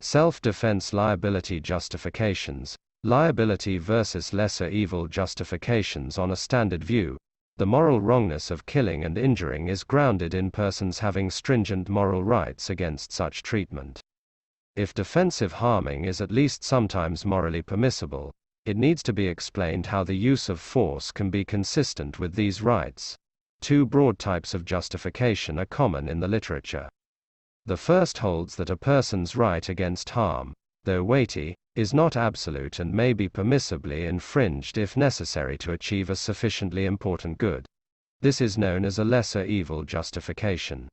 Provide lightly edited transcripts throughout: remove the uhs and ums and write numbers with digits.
Self-defense liability justifications. Liability versus lesser evil justifications. On a standard view, the moral wrongness of killing and injuring is grounded in persons having stringent moral rights against such treatment. If defensive harming is at least sometimes morally permissible, it needs to be explained how the use of force can be consistent with these rights. Two broad types of justification are common in the literature. The first holds that a person's right against harm, though weighty, is not absolute and may be permissibly infringed if necessary to achieve a sufficiently important good. This is known as a lesser evil justification.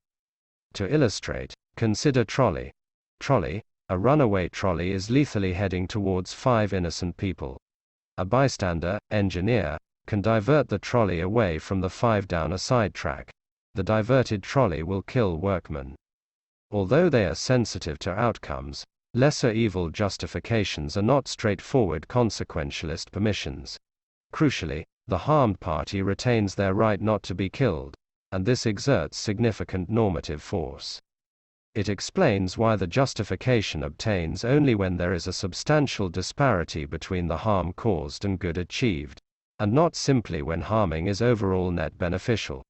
To illustrate, consider trolley. Trolley, a runaway trolley is lethally heading towards 5 innocent people. A bystander, engineer, can divert the trolley away from the 5 down a side track. The diverted trolley will kill workmen. Although they are sensitive to outcomes, lesser evil justifications are not straightforward consequentialist permissions. Crucially, the harmed party retains their right not to be killed, and this exerts significant normative force. It explains why the justification obtains only when there is a substantial disparity between the harm caused and good achieved, and not simply when harming is overall net beneficial.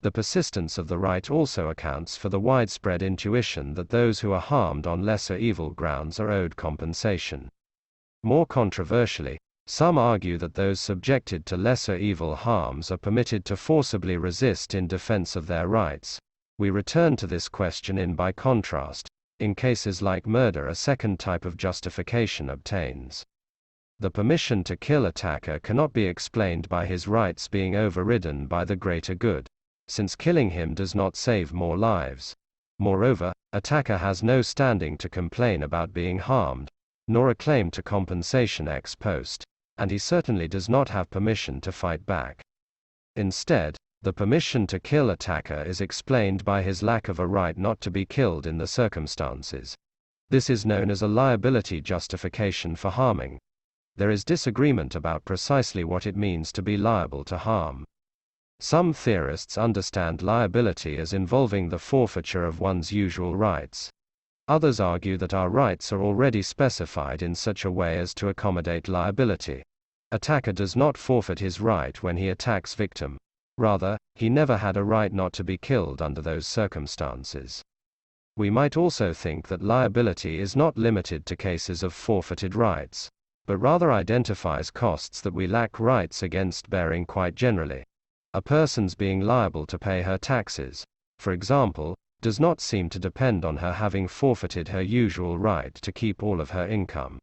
The persistence of the right also accounts for the widespread intuition that those who are harmed on lesser evil grounds are owed compensation. More controversially, some argue that those subjected to lesser evil harms are permitted to forcibly resist in defense of their rights. We return to this question by contrast. In cases like murder, a second type of justification obtains. The permission to kill attacker cannot be explained by his rights being overridden by the greater good, since killing him does not save more lives. Moreover, attacker has no standing to complain about being harmed, nor a claim to compensation ex post, and he certainly does not have permission to fight back. Instead, the permission to kill attacker is explained by his lack of a right not to be killed in the circumstances. This is known as a liability justification for harming. There is disagreement about precisely what it means to be liable to harm. Some theorists understand liability as involving the forfeiture of one's usual rights. Others argue that our rights are already specified in such a way as to accommodate liability. Attacker does not forfeit his right when he attacks victim. Rather, he never had a right not to be killed under those circumstances. We might also think that liability is not limited to cases of forfeited rights, but rather identifies costs that we lack rights against bearing quite generally. A person's being liable to pay her taxes, for example, does not seem to depend on her having forfeited her usual right to keep all of her income.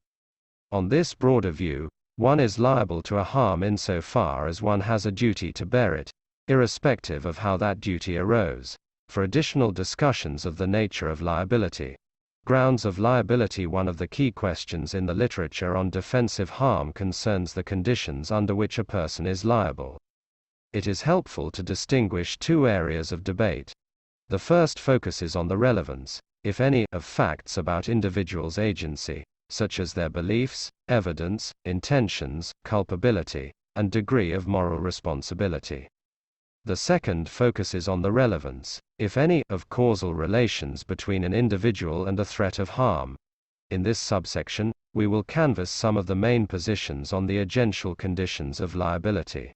On this broader view, one is liable to a harm insofar as one has a duty to bear it, irrespective of how that duty arose. For additional discussions of the nature of liability, grounds of liability, one of the key questions in the literature on defensive harm concerns the conditions under which a person is liable. It is helpful to distinguish two areas of debate. The first focuses on the relevance, if any, of facts about individuals' agency, such as their beliefs, evidence, intentions, culpability, and degree of moral responsibility. The second focuses on the relevance, if any, of causal relations between an individual and a threat of harm. In this subsection, we will canvass some of the main positions on the agential conditions of liability.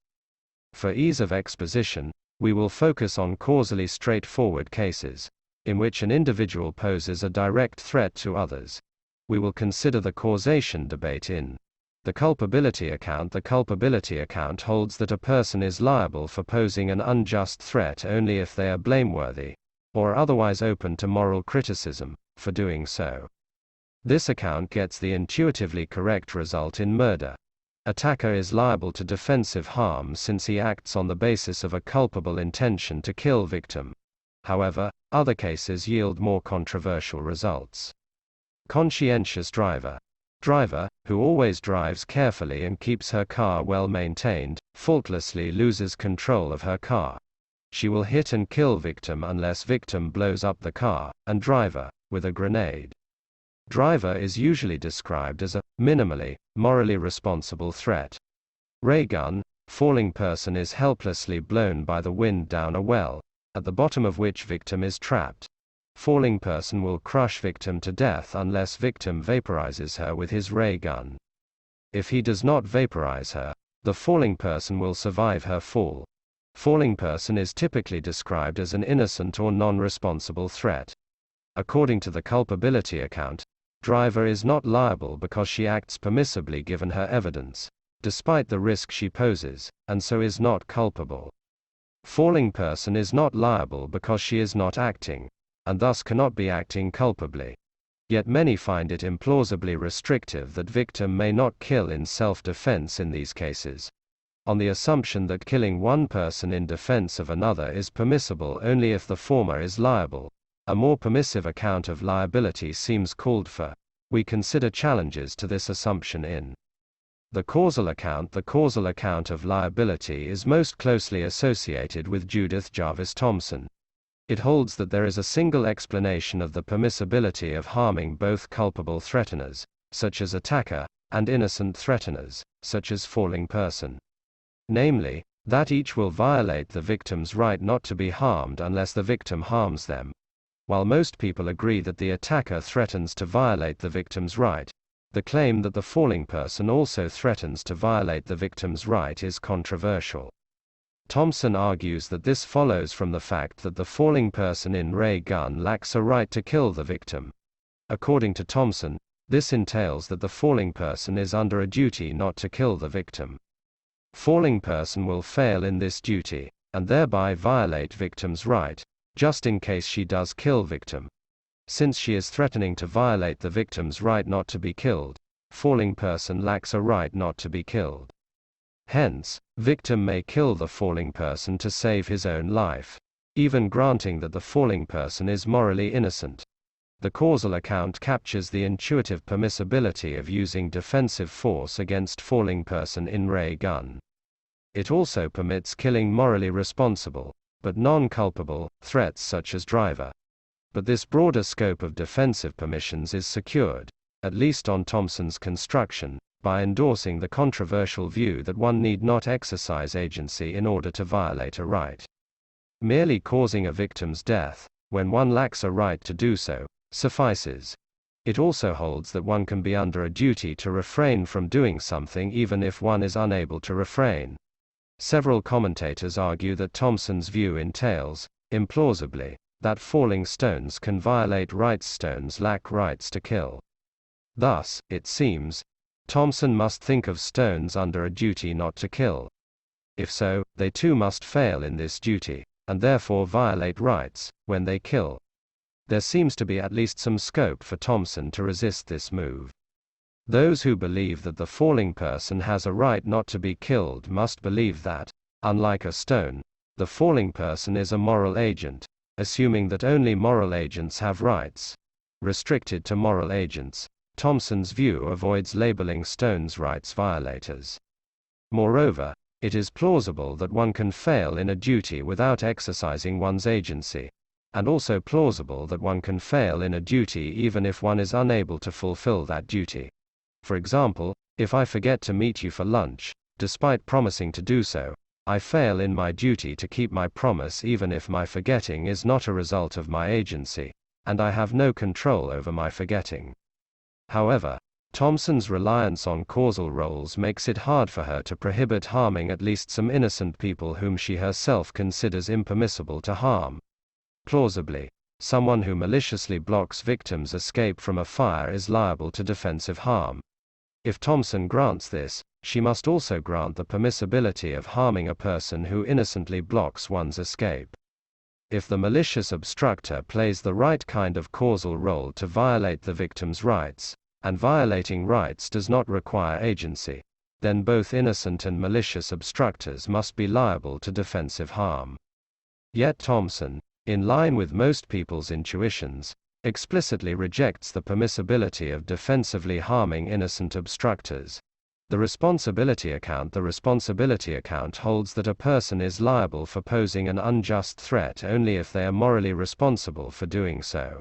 For ease of exposition, we will focus on causally straightforward cases, in which an individual poses a direct threat to others. We will consider the causation debate in the culpability account. The culpability account holds that a person is liable for posing an unjust threat only if they are blameworthy, or otherwise open to moral criticism, for doing so. This account gets the intuitively correct result in murder. Attacker is liable to defensive harm since he acts on the basis of a culpable intention to kill victim. However, other cases yield more controversial results. Conscientious driver. Driver, who always drives carefully and keeps her car well maintained, faultlessly loses control of her car. She will hit and kill victim unless victim blows up the car, and driver, with a grenade. Driver is usually described as a minimally, morally responsible threat. Ray gun, falling person is helplessly blown by the wind down a well, at the bottom of which victim is trapped. falling person will crush victim to death unless victim vaporizes her with his ray gun. If he does not vaporize her, the falling person will survive her fall. Falling person is typically described as an innocent or non-responsible threat. According to the culpability account, driver is not liable because she acts permissibly given her evidence, despite the risk she poses, and so is not culpable. Falling person is not liable because she is not acting, and thus cannot be acting culpably. Yet many find it implausibly restrictive that victim may not kill in self-defense in these cases, on the assumption that killing one person in defense of another is permissible only if the former is liable. A more permissive account of liability seems called for. We consider challenges to this assumption in the causal account. The causal account of liability is most closely associated with Judith Jarvis Thomson. It holds that there is a single explanation of the permissibility of harming both culpable threateners, such as attacker, and innocent threateners, such as falling person. Namely, that each will violate the victim's right not to be harmed unless the victim harms them. While most people agree that the attacker threatens to violate the victim's right, the claim that the falling person also threatens to violate the victim's right is controversial. Thomson argues that this follows from the fact that the falling person in ray gun lacks a right to kill the victim. According to Thomson, this entails that the falling person is under a duty not to kill the victim. Falling person will fail in this duty, and thereby violate victim's right, just in case she does kill victim. Since she is threatening to violate the victim's right not to be killed, falling person lacks a right not to be killed. Hence, victim may kill the falling person to save his own life, even granting that the falling person is morally innocent. The causal account captures the intuitive permissibility of using defensive force against falling person in ray gun. It also permits killing morally responsible, but non-culpable, threats such as driver. But this broader scope of defensive permissions is secured, at least on Thomson's construction, by endorsing the controversial view that one need not exercise agency in order to violate a right. Merely causing a victim's death, when one lacks a right to do so, suffices. It also holds that one can be under a duty to refrain from doing something even if one is unable to refrain. Several commentators argue that Thomson's view entails, implausibly, that falling stones can violate rights. Stones lack rights to kill. Thus, it seems, Thomson must think of stones under a duty not to kill. If so, they too must fail in this duty, and therefore violate rights, when they kill. There seems to be at least some scope for Thomson to resist this move. Those who believe that the falling person has a right not to be killed must believe that, unlike a stone, the falling person is a moral agent, assuming that only moral agents have rights. Restricted to moral agents, Thomson's view avoids labeling stones rights violators. Moreover, it is plausible that one can fail in a duty without exercising one's agency, and also plausible that one can fail in a duty even if one is unable to fulfill that duty. For example, if I forget to meet you for lunch, despite promising to do so, I fail in my duty to keep my promise even if my forgetting is not a result of my agency, and I have no control over my forgetting. However, Thomson's reliance on causal roles makes it hard for her to prohibit harming at least some innocent people whom she herself considers impermissible to harm. Plausibly, someone who maliciously blocks victims' escape from a fire is liable to defensive harm. If Thomson grants this, she must also grant the permissibility of harming a person who innocently blocks one's escape. If the malicious obstructor plays the right kind of causal role to violate the victim's rights, and violating rights does not require agency, then both innocent and malicious obstructors must be liable to defensive harm. Yet Thomson, in line with most people's intuitions, explicitly rejects the permissibility of defensively harming innocent obstructors. The responsibility account holds that a person is liable for posing an unjust threat only if they are morally responsible for doing so.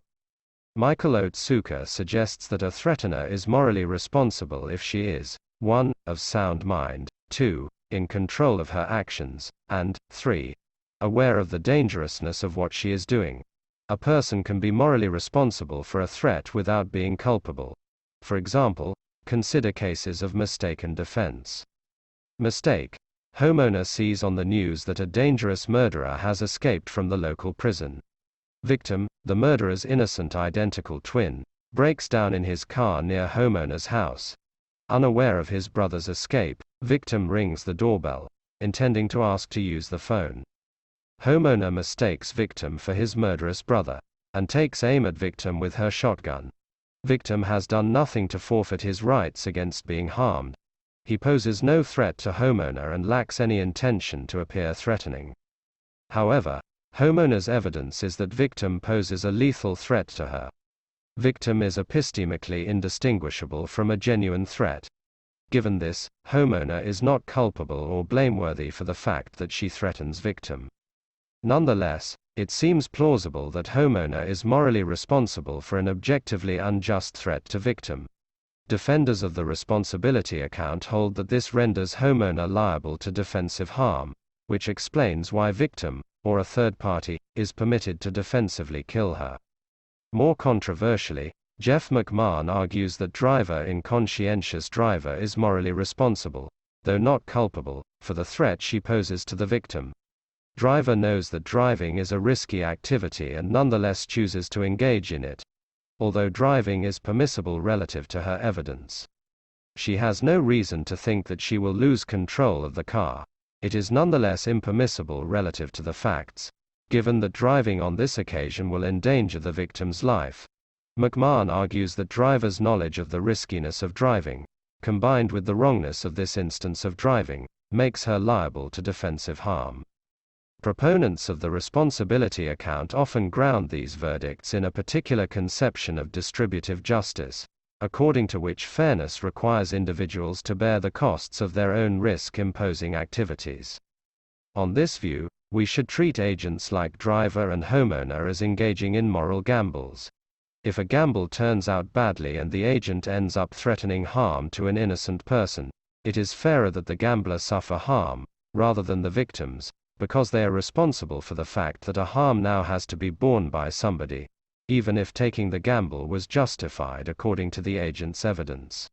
Michael Otsuka suggests that a threatener is morally responsible if she is 1. Of sound mind, 2. In control of her actions, and 3. Aware of the dangerousness of what she is doing. A person can be morally responsible for a threat without being culpable. For example, consider cases of mistaken defense. Mistake. Homeowner sees on the news that a dangerous murderer has escaped from the local prison. Victim, the murderer's innocent identical twin, breaks down in his car near homeowner's house. Unaware of his brother's escape, victim rings the doorbell, intending to ask to use the phone. Homeowner mistakes victim for his murderous brother, and takes aim at victim with her shotgun. Victim has done nothing to forfeit his rights against being harmed. He poses no threat to homeowner and lacks any intention to appear threatening. However, homeowner's evidence is that victim poses a lethal threat to her. Victim is epistemically indistinguishable from a genuine threat. Given this, homeowner is not culpable or blameworthy for the fact that she threatens victim. Nonetheless, it seems plausible that homeowner is morally responsible for an objectively unjust threat to victim. Defenders of the responsibility account hold that this renders homeowner liable to defensive harm, which explains why victim, or a third party, is permitted to defensively kill her. More controversially, Jeff McMahon argues that driver in conscientious driver is morally responsible, though not culpable, for the threat she poses to the victim. Driver knows that driving is a risky activity and nonetheless chooses to engage in it, although driving is permissible relative to her evidence. She has no reason to think that she will lose control of the car. It is nonetheless impermissible relative to the facts, given that driving on this occasion will endanger the victim's life. McMahon argues that driver's knowledge of the riskiness of driving, combined with the wrongness of this instance of driving, makes her liable to defensive harm. Proponents of the responsibility account often ground these verdicts in a particular conception of distributive justice, according to which fairness requires individuals to bear the costs of their own risk-imposing activities. On this view, we should treat agents like driver and homeowner as engaging in moral gambles. If a gamble turns out badly and the agent ends up threatening harm to an innocent person, it is fairer that the gambler suffer harm, rather than the victims, because they are responsible for the fact that a harm now has to be borne by somebody, even if taking the gamble was justified according to the agent's evidence.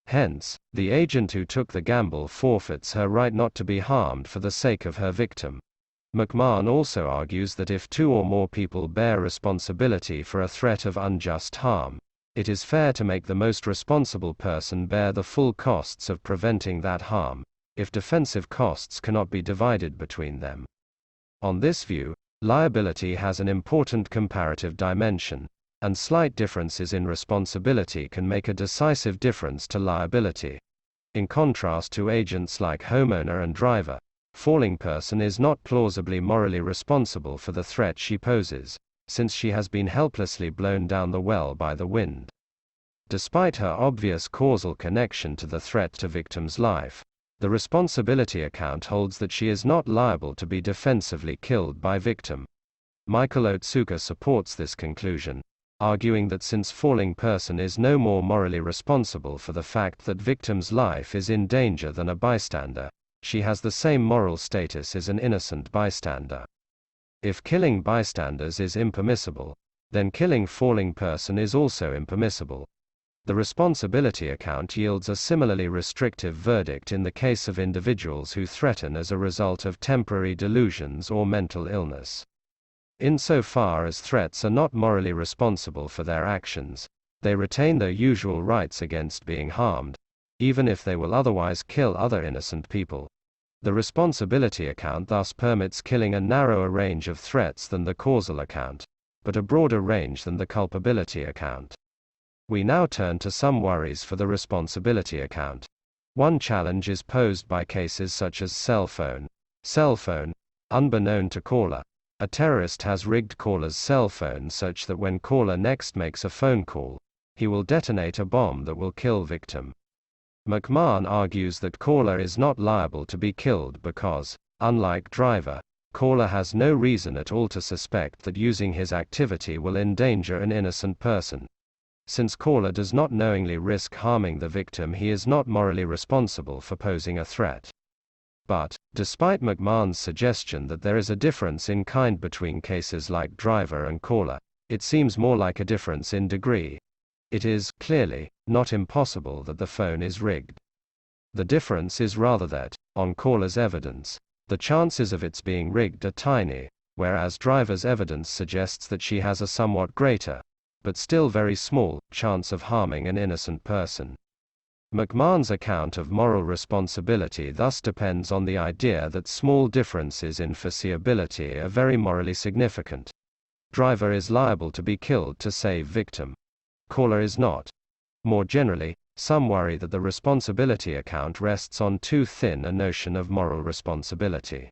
Hence, the agent who took the gamble forfeits her right not to be harmed for the sake of her victim. McMahon also argues that if two or more people bear responsibility for a threat of unjust harm, it is fair to make the most responsible person bear the full costs of preventing that harm, if defensive costs cannot be divided between them. On this view, liability has an important comparative dimension, and slight differences in responsibility can make a decisive difference to liability. In contrast to agents like homeowner and driver, falling person is not plausibly morally responsible for the threat she poses, since she has been helplessly blown down the well by the wind. Despite her obvious causal connection to the threat to victim's life, the responsibility account holds that she is not liable to be defensively killed by victim. Michael Otsuka supports this conclusion, arguing that since falling person is no more morally responsible for the fact that victim's life is in danger than a bystander, she has the same moral status as an innocent bystander. If killing bystanders is impermissible, then killing falling person is also impermissible. The responsibility account yields a similarly restrictive verdict in the case of individuals who threaten as a result of temporary delusions or mental illness. Insofar as threats are not morally responsible for their actions, they retain their usual rights against being harmed, even if they will otherwise kill other innocent people. The responsibility account thus permits killing a narrower range of threats than the causal account, but a broader range than the culpability account. We now turn to some worries for the responsibility account. One challenge is posed by cases such as cell phone. Unbeknown to caller, a terrorist has rigged caller's cell phone such that when caller next makes a phone call, he will detonate a bomb that will kill victim. McMahon argues that caller is not liable to be killed because, unlike driver, caller has no reason at all to suspect that using his activity will endanger an innocent person. Since caller does not knowingly risk harming the victim, he is not morally responsible for posing a threat. But, despite McMahon's suggestion that there is a difference in kind between cases like driver and caller, it seems more like a difference in degree. It is, clearly, not impossible that the phone is rigged. The difference is rather that, on caller's evidence, the chances of its being rigged are tiny, whereas driver's evidence suggests that she has a somewhat greater, but still very small, chance of harming an innocent person. McMahon's account of moral responsibility thus depends on the idea that small differences in foreseeability are very morally significant. Driver is liable to be killed to save victim. Caller is not. More generally, some worry that the responsibility account rests on too thin a notion of moral responsibility.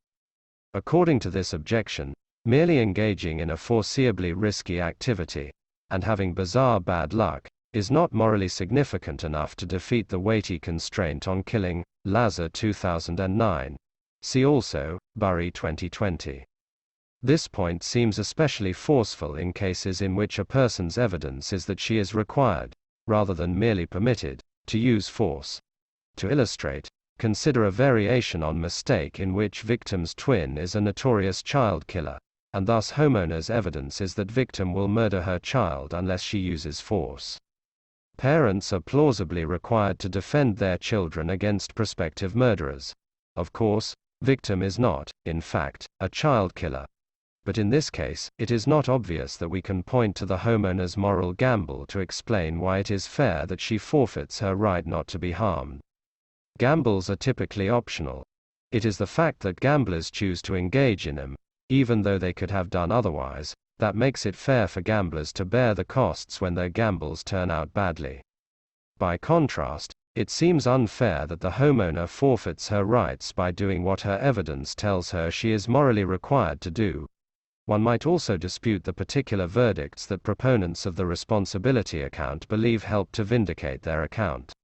According to this objection, merely engaging in a foreseeably risky activity, and having bizarre bad luck, is not morally significant enough to defeat the weighty constraint on killing. Lazar 2009. See also, Burry 2020. This point seems especially forceful in cases in which a person's evidence is that she is required, rather than merely permitted, to use force. To illustrate, consider a variation on mistake in which victim's twin is a notorious child killer, and thus homeowner's evidence is that victim will murder her child unless she uses force. Parents are plausibly required to defend their children against prospective murderers. Of course, victim is not, in fact, a child killer. But in this case, it is not obvious that we can point to the homeowner's moral gamble to explain why it is fair that she forfeits her right not to be harmed. Gambles are typically optional. It is the fact that gamblers choose to engage in them, even though they could have done otherwise, that makes it fair for gamblers to bear the costs when their gambles turn out badly. By contrast, it seems unfair that the homeowner forfeits her rights by doing what her evidence tells her she is morally required to do. One might also dispute the particular verdicts that proponents of the responsibility account believe help to vindicate their account.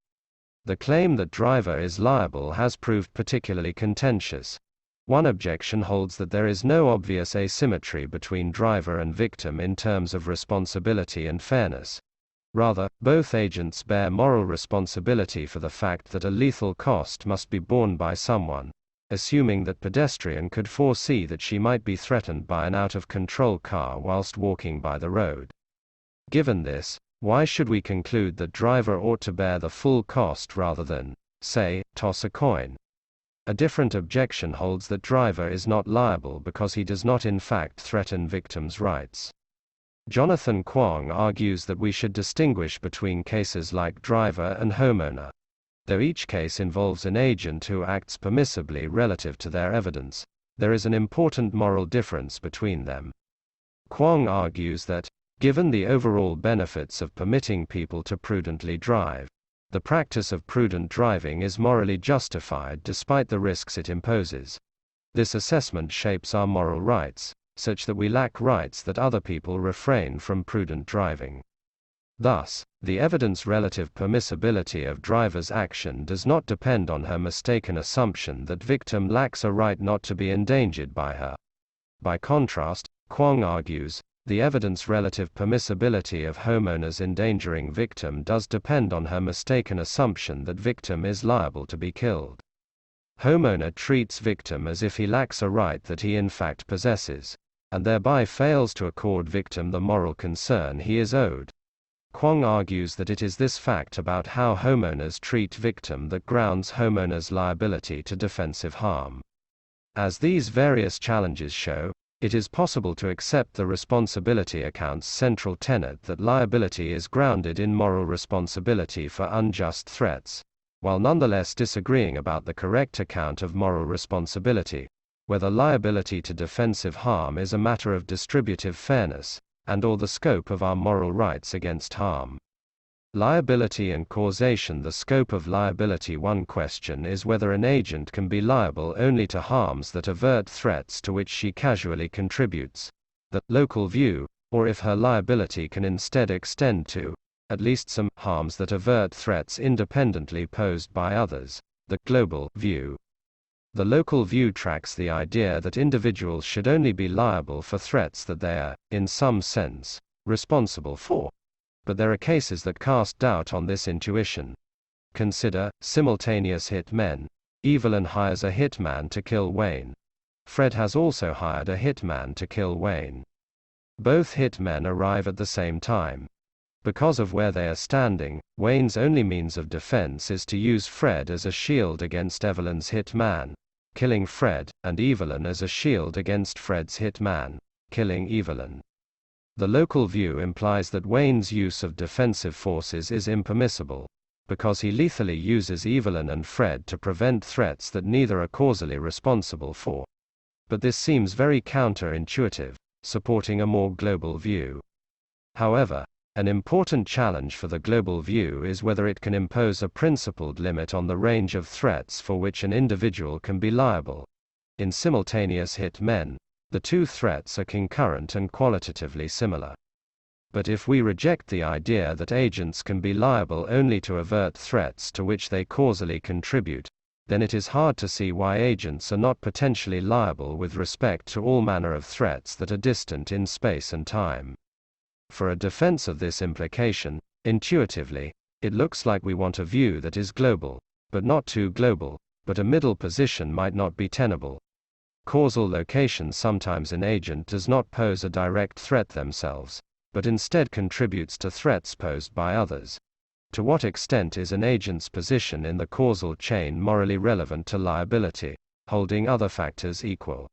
The claim that driver is liable has proved particularly contentious. One objection holds that there is no obvious asymmetry between driver and victim in terms of responsibility and fairness. Rather, both agents bear moral responsibility for the fact that a lethal cost must be borne by someone, assuming that pedestrian could foresee that she might be threatened by an out-of-control car whilst walking by the road. Given this, why should we conclude that driver ought to bear the full cost rather than, say, toss a coin? A different objection holds that driver is not liable because he does not in fact threaten victim's rights. Jonathan Kwong argues that we should distinguish between cases like driver and homeowner. Though each case involves an agent who acts permissibly relative to their evidence, there is an important moral difference between them. Kwong argues that, given the overall benefits of permitting people to prudently drive, the practice of prudent driving is morally justified despite the risks it imposes. This assessment shapes our moral rights, such that we lack rights that other people refrain from prudent driving. Thus, the evidence relative permissibility of driver's action does not depend on her mistaken assumption that victim lacks a right not to be endangered by her. By contrast, Kwong argues, the evidence relative permissibility of homeowner's endangering victim does depend on her mistaken assumption that victim is liable to be killed. Homeowner treats victim as if he lacks a right that he in fact possesses, and thereby fails to accord victim the moral concern he is owed. Kwong argues that it is this fact about how homeowners treat victim that grounds homeowners' liability to defensive harm. As these various challenges show, it is possible to accept the responsibility account's central tenet that liability is grounded in moral responsibility for unjust threats, while nonetheless disagreeing about the correct account of moral responsibility, whether liability to defensive harm is a matter of distributive fairness, and/or the scope of our moral rights against harm. Liability and causation. The scope of liability. One question is whether an agent can be liable only to harms that avert threats to which she casually contributes, the local view, or if her liability can instead extend to, at least some, harms that avert threats independently posed by others, the global view. The local view tracks the idea that individuals should only be liable for threats that they are, in some sense, responsible for. But there are cases that cast doubt on this intuition. Consider simultaneous hit men. Evelyn hires a hitman to kill Wayne. Fred has also hired a hitman to kill Wayne. Both hitmen arrive at the same time. Because of where they are standing, Wayne's only means of defense is to use Fred as a shield against Evelyn's hitman, killing Fred, and Evelyn as a shield against Fred's hitman, killing Evelyn. The local view implies that Wayne's use of defensive forces is impermissible, because he lethally uses Evelyn and Fred to prevent threats that neither are causally responsible for. But this seems very counterintuitive, supporting a more global view. However, an important challenge for the global view is whether it can impose a principled limit on the range of threats for which an individual can be liable. In simultaneous hit men, the two threats are concurrent and qualitatively similar. But if we reject the idea that agents can be liable only to avert threats to which they causally contribute, then it is hard to see why agents are not potentially liable with respect to all manner of threats that are distant in space and time. For a defense of this implication, intuitively, it looks like we want a view that is global, but not too global, but a middle position might not be tenable. Causal location sometimes an agent does not pose a direct threat themselves, but instead contributes to threats posed by others. To what extent is an agent's position in the causal chain morally relevant to liability, holding other factors equal?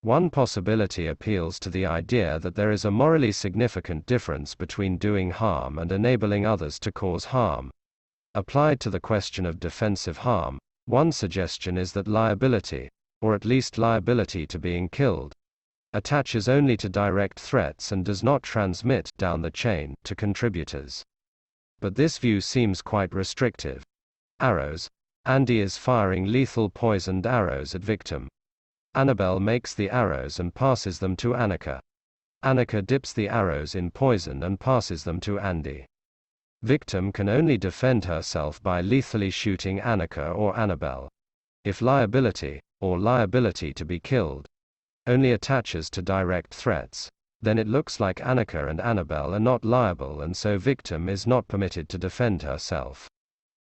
One possibility appeals to the idea that there is a morally significant difference between doing harm and enabling others to cause harm. Applied to the question of defensive harm, one suggestion is that liability, or at least liability to being killed, attaches only to direct threats and does not transmit down the chain to contributors. But this view seems quite restrictive. Arrows. Andy is firing lethal poisoned arrows at victim. Annabelle makes the arrows and passes them to Annika. Annika dips the arrows in poison and passes them to Andy. Victim can only defend herself by lethally shooting Annika or Annabelle. If liability, or liability to be killed, only attaches to direct threats, then it looks like Annika and Annabelle are not liable and so victim is not permitted to defend herself.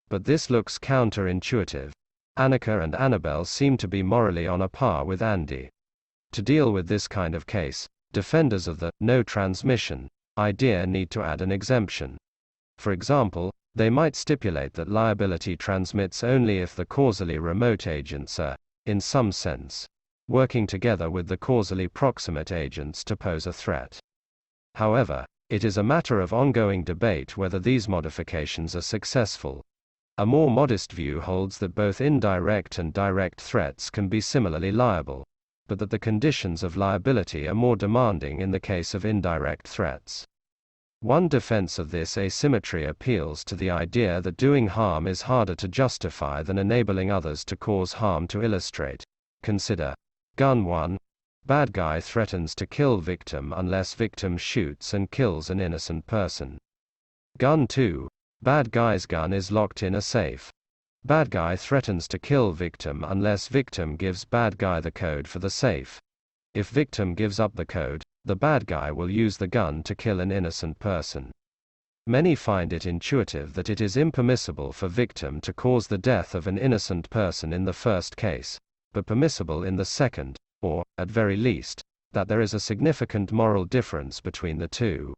But this looks counterintuitive. Annika and Annabelle seem to be morally on a par with Andy. To deal with this kind of case, defenders of the no transmission idea need to add an exemption. For example, they might stipulate that liability transmits only if the causally remote agents are, in some sense, working together with the causally proximate agents to pose a threat. However, it is a matter of ongoing debate whether these modifications are successful. A more modest view holds that both indirect and direct threats can be similarly liable, but that the conditions of liability are more demanding in the case of indirect threats. One defense of this asymmetry appeals to the idea that doing harm is harder to justify than enabling others to cause harm. To illustrate, consider Gun 1. Bad guy threatens to kill victim unless victim shoots and kills an innocent person. Gun 2. Bad guy's gun is locked in a safe. Bad guy threatens to kill victim unless victim gives bad guy the code for the safe. If victim gives up the code, the bad guy will use the gun to kill an innocent person. Many find it intuitive that it is impermissible for victim to cause the death of an innocent person in the first case, but permissible in the second, or, at very least, that there is a significant moral difference between the two.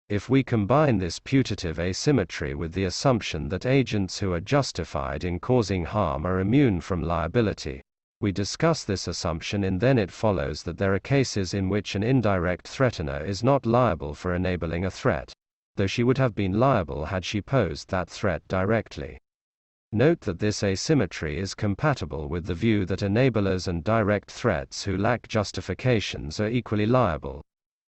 If we combine this putative asymmetry with the assumption that agents who are justified in causing harm are immune from liability, we discuss this assumption and then it follows that there are cases in which an indirect threatener is not liable for enabling a threat, though she would have been liable had she posed that threat directly. Note that this asymmetry is compatible with the view that enablers and direct threats who lack justifications are equally liable.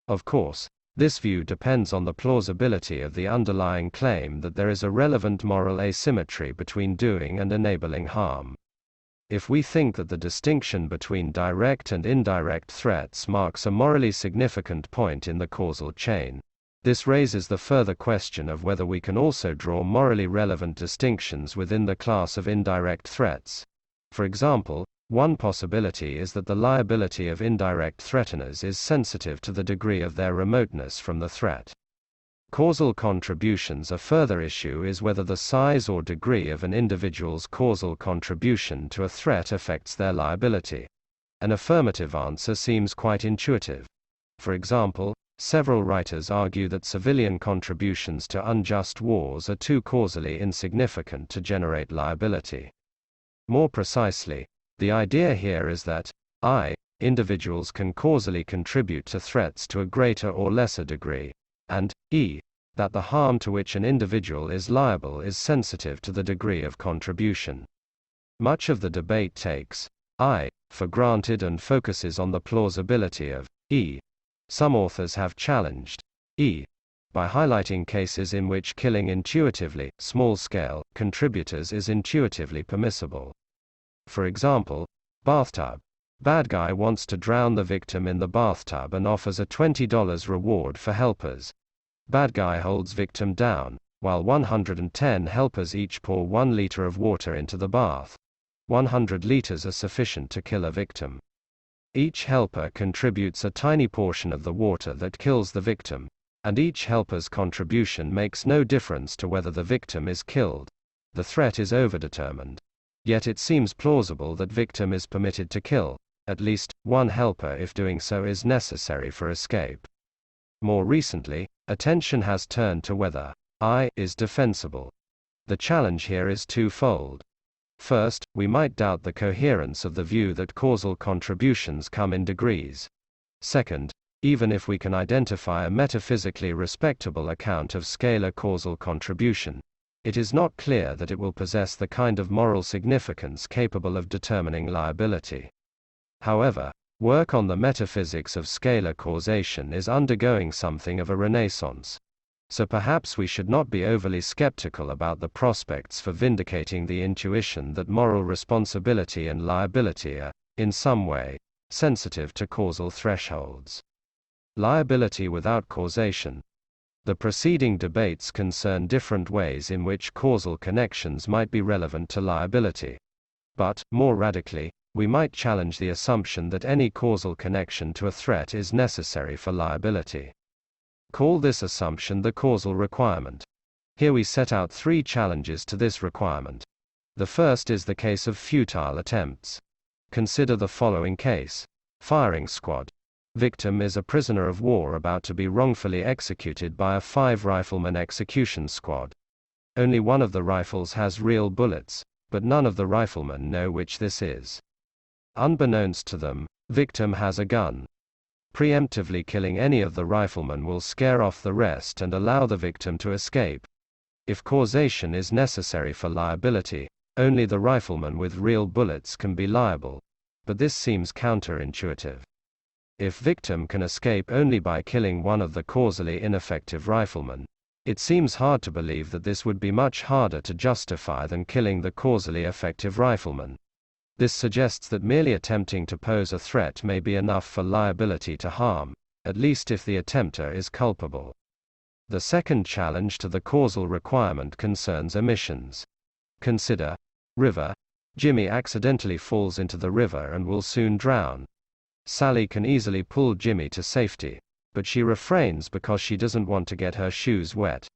Of course, this view depends on the plausibility of the underlying claim that there is a relevant moral asymmetry between doing and enabling harm. If we think that the distinction between direct and indirect threats marks a morally significant point in the causal chain, this raises the further question of whether we can also draw morally relevant distinctions within the class of indirect threats. For example, one possibility is that the liability of indirect threateners is sensitive to the degree of their remoteness from the threat. Causal contributions. A further issue is whether the size or degree of an individual's causal contribution to a threat affects their liability. An affirmative answer seems quite intuitive. For example, several writers argue that civilian contributions to unjust wars are too causally insignificant to generate liability. More precisely, the idea here is that individuals can causally contribute to threats to a greater or lesser degree, and that the harm to which an individual is liable is sensitive to the degree of contribution. Much of the debate takes for granted and focuses on the plausibility of Some authors have challenged by highlighting cases in which killing intuitively, small-scale, contributors is intuitively permissible. For example, bathtub. Bad guy wants to drown the victim in the bathtub and offers a $20 reward for helpers. Bad guy holds victim down, while 110 helpers each pour 1 liter of water into the bath. 100 liters are sufficient to kill a victim. Each helper contributes a tiny portion of the water that kills the victim, and each helper's contribution makes no difference to whether the victim is killed. The threat is overdetermined. Yet it seems plausible that victim is permitted to kill at least one helper if doing so is necessary for escape. More recently, attention has turned to whether is defensible. The challenge here is twofold. First, we might doubt the coherence of the view that causal contributions come in degrees. Second, even if we can identify a metaphysically respectable account of scalar causal contribution, it is not clear that it will possess the kind of moral significance capable of determining liability. However, work on the metaphysics of scalar causation is undergoing something of a renaissance. So perhaps we should not be overly skeptical about the prospects for vindicating the intuition that moral responsibility and liability are, in some way, sensitive to causal thresholds. Liability without causation. The preceding debates concern different ways in which causal connections might be relevant to liability. But, more radically, we might challenge the assumption that any causal connection to a threat is necessary for liability. Call this assumption the causal requirement. Here we set out 3 challenges to this requirement. The first is the case of futile attempts. Consider the following case. Firing squad. Victim is a prisoner of war about to be wrongfully executed by a 5-rifleman execution squad. Only one of the rifles has real bullets, but none of the riflemen know which this is. Unbeknownst to them, victim has a gun. Preemptively killing any of the riflemen will scare off the rest and allow the victim to escape. If causation is necessary for liability, only the rifleman with real bullets can be liable. But this seems counterintuitive. If victim can escape only by killing one of the causally ineffective riflemen, it seems hard to believe that this would be much harder to justify than killing the causally effective rifleman. This suggests that merely attempting to pose a threat may be enough for liability to harm, at least if the attempter is culpable. The second challenge to the causal requirement concerns omissions. Consider, river. Jimmy accidentally falls into the river and will soon drown. Sally can easily pull Jimmy to safety, but she refrains because she doesn't want to get her shoes wet.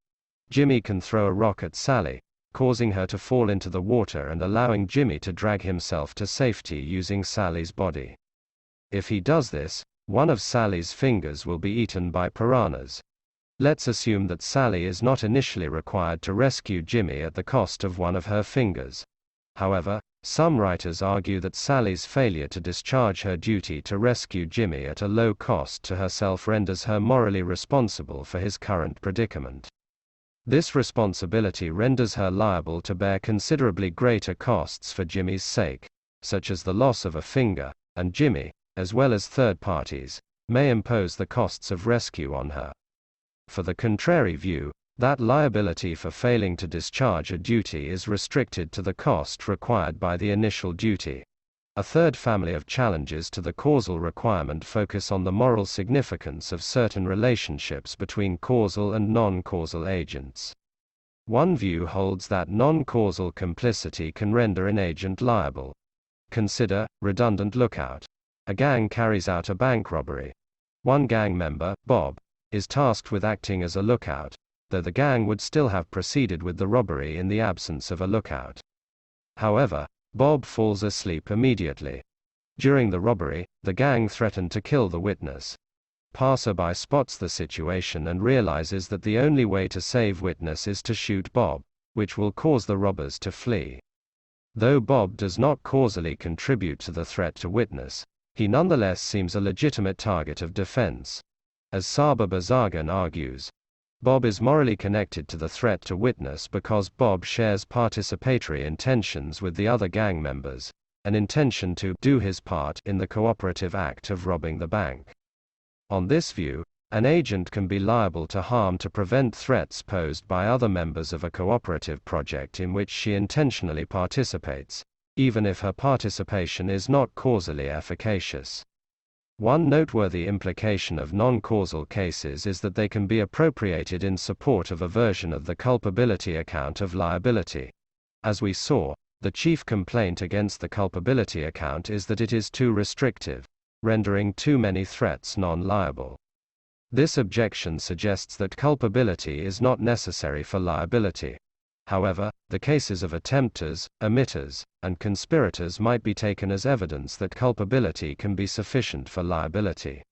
Jimmy can throw a rock at Sally, causing her to fall into the water and allowing Jimmy to drag himself to safety using Sally's body. If he does this, one of Sally's fingers will be eaten by piranhas. Let's assume that Sally is not initially required to rescue Jimmy at the cost of one of her fingers. However, some writers argue that Sally's failure to discharge her duty to rescue Jimmy at a low cost to herself renders her morally responsible for his current predicament. This responsibility renders her liable to bear considerably greater costs for Jimmy's sake, such as the loss of a finger, and Jimmy, as well as third parties, may impose the costs of rescue on her. For the contrary view, that liability for failing to discharge a duty is restricted to the cost required by the initial duty. A third family of challenges to the causal requirement focus on the moral significance of certain relationships between causal and non-causal agents. One view holds that non-causal complicity can render an agent liable. Consider, redundant lookout. A gang carries out a bank robbery. One gang member, Bob, is tasked with acting as a lookout, though the gang would still have proceeded with the robbery in the absence of a lookout. However, Bob falls asleep immediately. During the robbery, the gang threatened to kill the witness. Passerby spots the situation and realizes that the only way to save witness is to shoot Bob, which will cause the robbers to flee. Though Bob does not causally contribute to the threat to witness, he nonetheless seems a legitimate target of defense. As Saba Bazagan argues, Bob is morally connected to the threat to witness because Bob shares participatory intentions with the other gang members, an intention to do his part in the cooperative act of robbing the bank. On this view, an agent can be liable to harm to prevent threats posed by other members of a cooperative project in which she intentionally participates, even if her participation is not causally efficacious. One noteworthy implication of non-causal cases is that they can be appropriated in support of a version of the culpability account of liability. As we saw, the chief complaint against the culpability account is that it is too restrictive, rendering too many threats non-liable. This objection suggests that culpability is not necessary for liability. However, the cases of attempters, emitters, and conspirators might be taken as evidence that culpability can be sufficient for liability.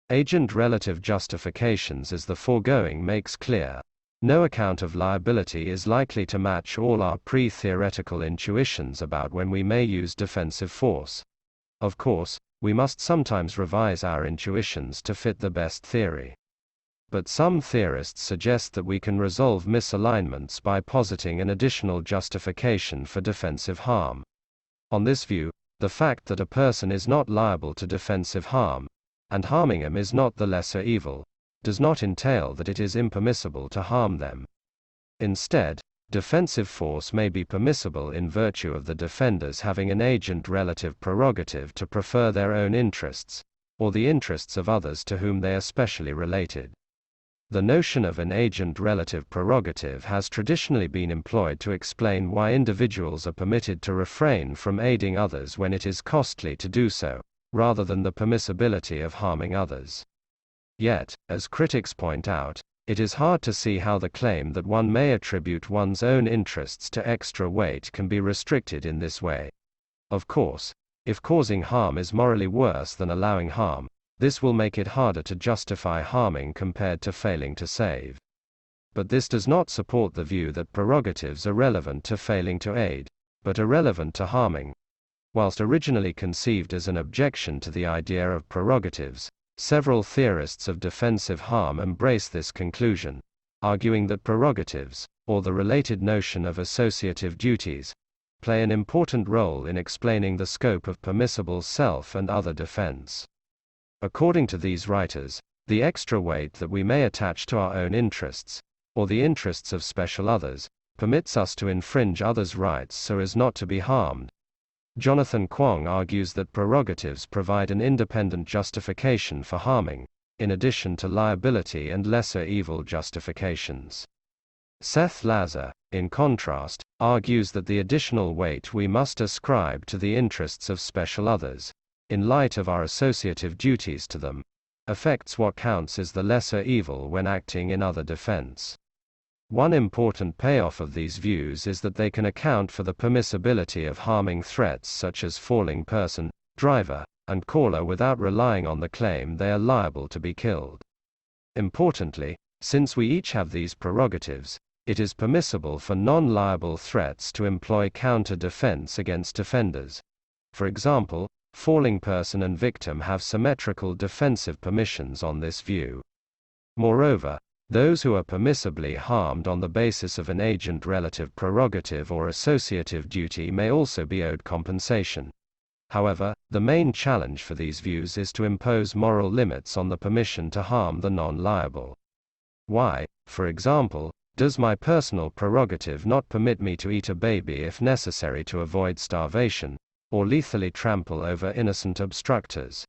Agent relative justifications, as the foregoing makes clear. No account of liability is likely to match all our pre-theoretical intuitions about when we may use defensive force. Of course, we must sometimes revise our intuitions to fit the best theory. But some theorists suggest that we can resolve misalignments by positing an additional justification for defensive harm. On this view, the fact that a person is not liable to defensive harm, and harming him is not the lesser evil, does not entail that it is impermissible to harm them. Instead, defensive force may be permissible in virtue of the defenders having an agent relative prerogative to prefer their own interests, or the interests of others to whom they are specially related. The notion of an agent relative prerogative has traditionally been employed to explain why individuals are permitted to refrain from aiding others when it is costly to do so, rather than the permissibility of harming others. Yet, as critics point out, it is hard to see how the claim that one may attribute one's own interests to extra weight can be restricted in this way. Of course, if causing harm is morally worse than allowing harm, this will make it harder to justify harming compared to failing to save. But this does not support the view that prerogatives are relevant to failing to aid, but irrelevant to harming. Whilst originally conceived as an objection to the idea of prerogatives, several theorists of defensive harm embrace this conclusion, arguing that prerogatives, or the related notion of associative duties, play an important role in explaining the scope of permissible self and other defense. According to these writers, the extra weight that we may attach to our own interests, or the interests of special others, permits us to infringe others' rights so as not to be harmed. Jonathan Kwong argues that prerogatives provide an independent justification for harming, in addition to liability and lesser evil justifications. Seth Lazar, in contrast, argues that the additional weight we must ascribe to the interests of special others, in light of our associative duties to them, affects what counts as the lesser evil when acting in other defense. One important payoff of these views is that they can account for the permissibility of harming threats such as falling person, driver, and caller without relying on the claim they are liable to be killed. Importantly, since we each have these prerogatives, it is permissible for non-liable threats to employ counter-defense against defenders. For example, falling person and victim have symmetrical defensive permissions on this view. Moreover, those who are permissibly harmed on the basis of an agent relative prerogative or associative duty may also be owed compensation. However, the main challenge for these views is to impose moral limits on the permission to harm the non-liable. Why, for example, does my personal prerogative not permit me to eat a baby if necessary to avoid starvation, or lethally trample over innocent obstructors?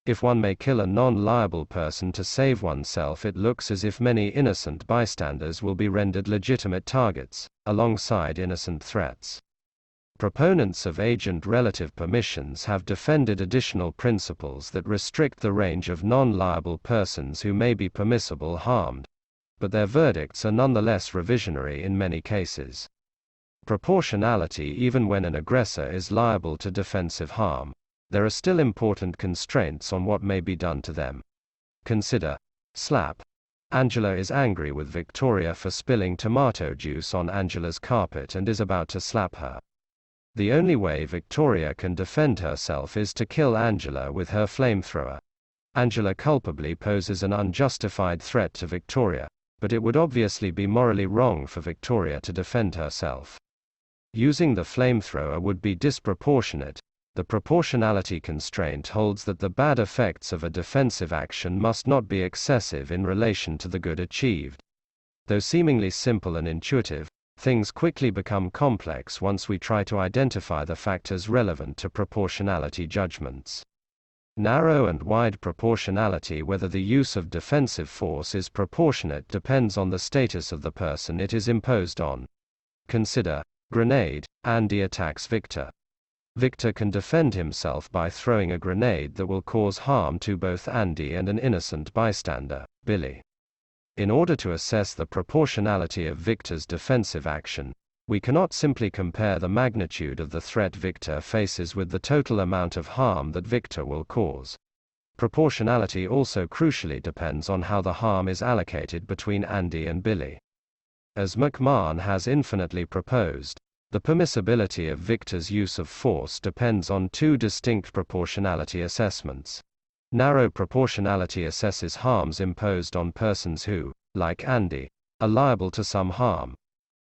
If one may kill a non-liable person to save oneself, it looks as if many innocent bystanders will be rendered legitimate targets, alongside innocent threats. Proponents of agent relative permissions have defended additional principles that restrict the range of non-liable persons who may be permissible harmed. but their verdicts are nonetheless revisionary in many cases. Proportionality. Even when an aggressor is liable to defensive harm, there are still important constraints on what may be done to them. Consider slap. Angela is angry with Victoria for spilling tomato juice on Angela's carpet and is about to slap her. The only way Victoria can defend herself is to kill Angela with her flamethrower. Angela culpably poses an unjustified threat to Victoria, but it would obviously be morally wrong for Victoria to defend herself. Using the flamethrower would be disproportionate. The proportionality constraint holds that the bad effects of a defensive action must not be excessive in relation to the good achieved. Though seemingly simple and intuitive, things quickly become complex once we try to identify the factors relevant to proportionality judgments. Narrow and wide proportionality. Whether the use of defensive force is proportionate depends on the status of the person it is imposed on. Consider grenade. Andy attacks Victor. Victor can defend himself by throwing a grenade that will cause harm to both Andy and an innocent bystander, Billy. In order to assess the proportionality of Victor's defensive action, we cannot simply compare the magnitude of the threat Victor faces with the total amount of harm that Victor will cause. Proportionality also crucially depends on how the harm is allocated between Andy and Billy. As McMahon has infinitely proposed, the permissibility of Victor's use of force depends on two distinct proportionality assessments. Narrow proportionality assesses harms imposed on persons who, like Andy, are liable to some harm.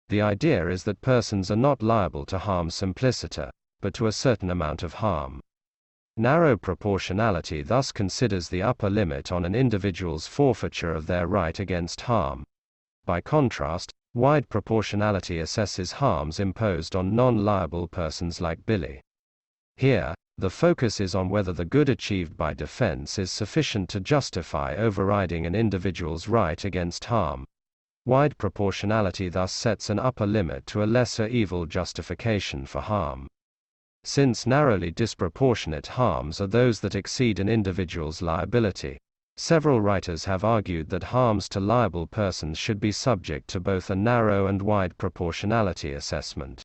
The idea is that persons are not liable to harm simpliciter, but to a certain amount of harm. Narrow proportionality thus considers the upper limit on an individual's forfeiture of their right against harm. By contrast, wide proportionality assesses harms imposed on non-liable persons like Billy. Here, the focus is on whether the good achieved by defense is sufficient to justify overriding an individual's right against harm. Wide proportionality thus sets an upper limit to a lesser evil justification for harm. Since narrowly disproportionate harms are those that exceed an individual's liability, several writers have argued that harms to liable persons should be subject to both a narrow and wide proportionality assessment.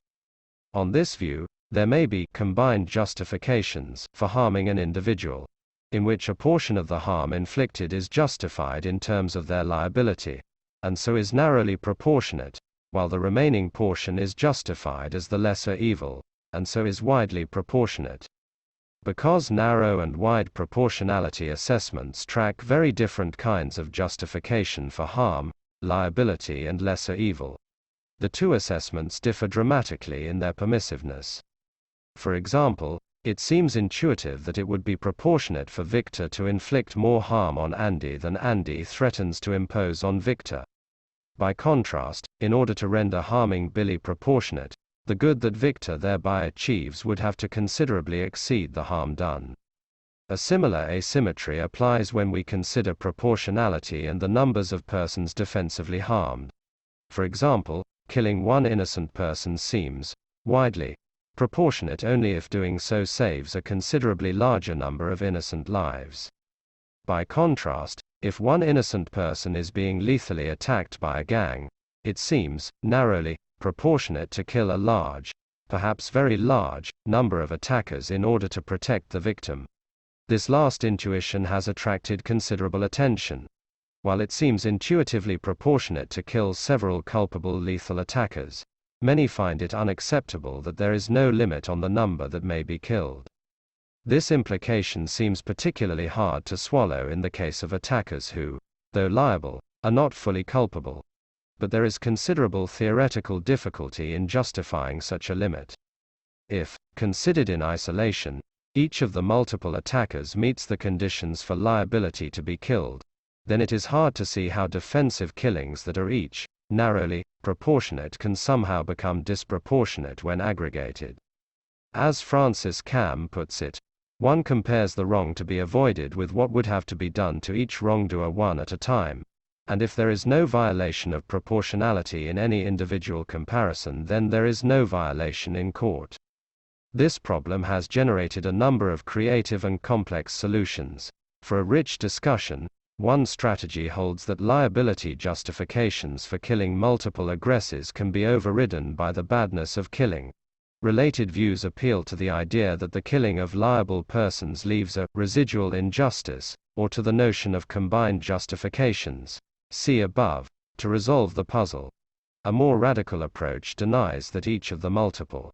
On this view, there may be combined justifications for harming an individual, in which a portion of the harm inflicted is justified in terms of their liability, and so is narrowly proportionate, while the remaining portion is justified as the lesser evil, and so is widely proportionate. Because narrow and wide proportionality assessments track very different kinds of justification for harm, liability and lesser evil, the two assessments differ dramatically in their permissiveness. For example, it seems intuitive that it would be proportionate for Victor to inflict more harm on Andy than Andy threatens to impose on Victor. By contrast, in order to render harming Billy proportionate, the good that Victor thereby achieves would have to considerably exceed the harm done. A similar asymmetry applies when we consider proportionality and the numbers of persons defensively harmed. For example, killing one innocent person seems widely proportionate only if doing so saves a considerably larger number of innocent lives. By contrast, if one innocent person is being lethally attacked by a gang, it seems narrowly proportionate to kill a large, perhaps very large, number of attackers in order to protect the victim. This last intuition has attracted considerable attention. While it seems intuitively proportionate to kill several culpable lethal attackers, many find it unacceptable that there is no limit on the number that may be killed. This implication seems particularly hard to swallow in the case of attackers who, though liable, are not fully culpable. But there is considerable theoretical difficulty in justifying such a limit. If, considered in isolation, each of the multiple attackers meets the conditions for liability to be killed, then it is hard to see how defensive killings that are each narrowly proportionate can somehow become disproportionate when aggregated. As Francis Cam puts it, one compares the wrong to be avoided with what would have to be done to each wrongdoer one at a time. And if there is no violation of proportionality in any individual comparison, then there is no violation in court. This problem has generated a number of creative and complex solutions. For a rich discussion, One strategy holds that liability justifications for killing multiple aggressors can be overridden by the badness of killing. Related views appeal to the idea that the killing of liable persons leaves a residual injustice, or to the notion of combined justifications, see above, to resolve the puzzle. A more radical approach denies that each of the multiple